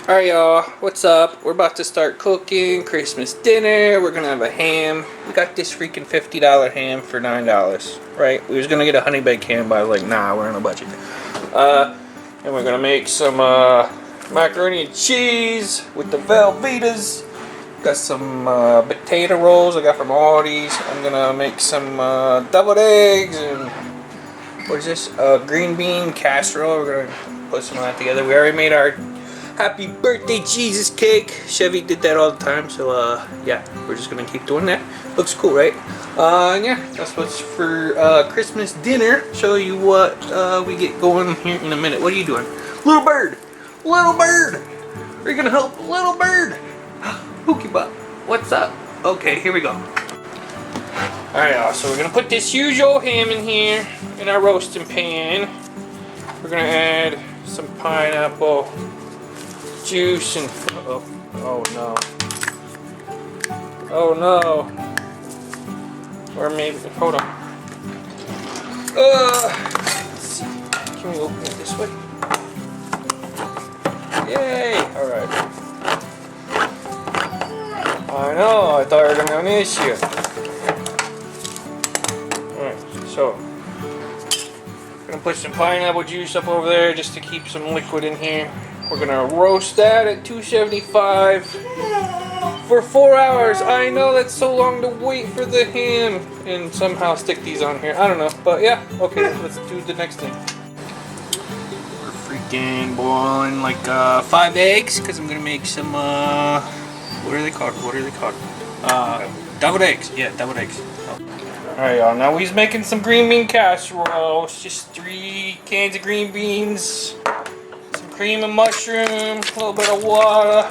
Alright y'all, what's up? We're about to start cooking Christmas dinner. We're gonna have a ham. We got this freaking $50 ham for $9, right? We was gonna get a honey baked ham, but I was like, nah, we're on a budget. And we're gonna make some macaroni and cheese with the Velvetas. Got some potato rolls I got from Aldi's. I'm gonna make some deviled eggs and what is this? Green bean casserole. We're gonna put some of that together. We already made our Happy Birthday Jesus cake. Chevy did that all the time, so yeah, we're just gonna keep doing that. Looks cool, right? Yeah, that's what's for Christmas dinner. Show you what we get going here in a minute. What are you doing? Little bird! Little bird! Are you gonna help little bird? Pookie Butt, what's up? Okay, here we go. Alright, y'all, so we're gonna put this huge old ham in here in our roasting pan. We're gonna add some pineapple juice and oh no, or maybe hold on. Let's see. Can we open it this way? Yay! All right. I know. I thought we were gonna have an issue. All right. So I'm gonna put some pineapple juice up over there just to keep some liquid in here. We're gonna roast that at 275 for 4 hours. I know that's so long to wait for the ham and somehow stick these on here. I don't know, but yeah, okay, let's do the next thing. We're freaking boiling like 5 eggs because I'm gonna make some what are they called? Deviled eggs. Yeah, deviled eggs. Alright y'all, now he's making some green bean casserole. It's just 3 cans of green beans, cream and mushroom, a little bit of water,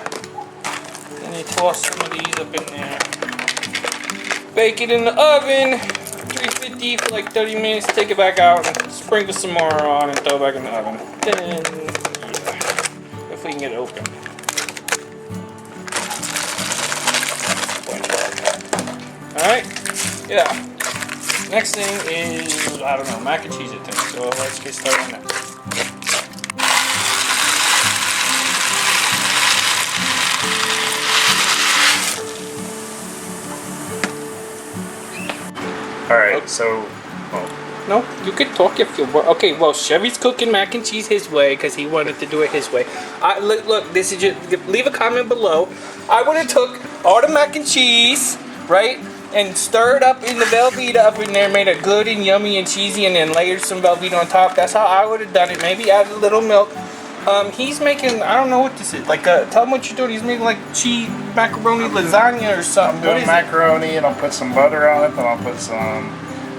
and you toss some of these up in there. Bake it in the oven, 350 for like 30 minutes, take it back out and sprinkle some more on and throw it back in the oven. Then, yeah, if we can get it open. Alright, yeah. Next thing is, I don't know, mac and cheese I think, so let's get started on that. Alright, so... Oh. No, you could talk if you want. Okay, well, Chevy's cooking mac and cheese his way because he wanted to do it his way. Look, this is just... Leave a comment below. I would have took all the mac and cheese, right? And stirred up in the Velveeta up in there, made it good and yummy and cheesy, and then layered some Velveeta on top. That's how I would have done it. Maybe add a little milk. He's making, I don't know what this is. Like, tell him what you're doing. He's making like cheese macaroni lasagna or something. I'm doing macaroni, and I'll put some butter on it, then I'll put some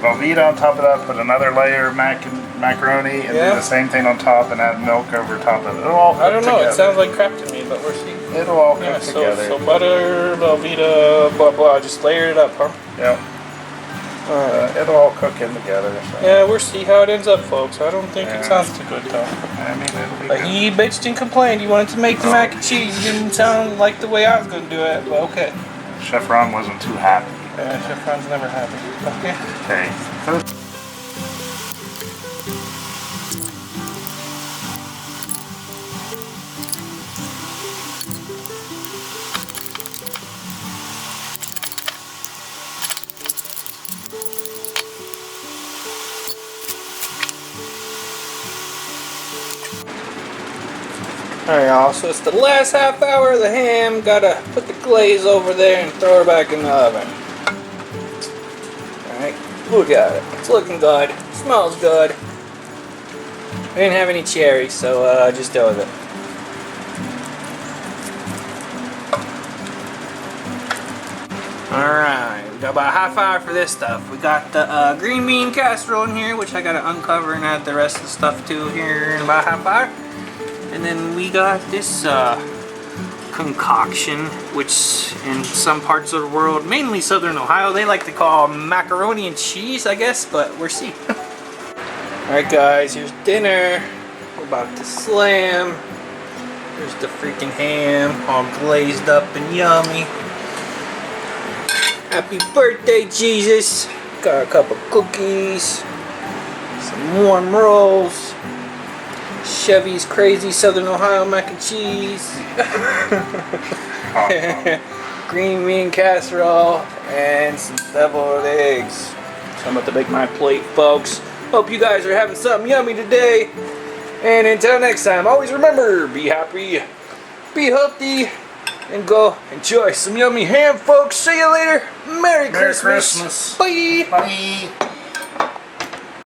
Velveeta on top of that, put another layer of macaroni, and do the same thing on top, and add milk over top of it. It'll all cook I don't know. together. It sounds like crap to me, but we're seeing. It'll all cook together. So butter, Velveeta, blah blah. Just layer it up, huh? Yeah. It'll all cook in together. So. Yeah, we'll see how it ends up, folks. I don't think it sounds too good, though. I mean, it'll be but good. he bitched and complained. He wanted to make the mac and cheese. It didn't sound like the way I was going to do it, but okay. Chef Ron wasn't too happy. Yeah, Chef Ron's never happy. Okay. Okay. Alright y'all, so it's the last half hour of the ham. Gotta put the glaze over there and throw her back in the oven. Alright, look at it. It's looking good. Smells good. We didn't have any cherries, so just deal with it. Alright, we got about a half hour for this stuff. We got the green bean casserole in here, which I gotta uncover and add the rest of the stuff to here in about a half hour. And then we got this concoction, which in some parts of the world, mainly southern Ohio, they like to call macaroni and cheese, I guess, but we'll see. Alright guys, here's dinner. We're about to slam. There's the freaking ham, all glazed up and yummy. Happy birthday, Jesus. Got a couple cookies, some warm rolls. Chevy's crazy Southern Ohio mac and cheese. Green bean casserole and some deviled eggs. So I'm about to make my plate, folks. Hope you guys are having something yummy today. And until next time, always remember, be happy, be healthy, and go enjoy some yummy ham, folks. See you later. Merry Christmas. Christmas. Bye. Bye.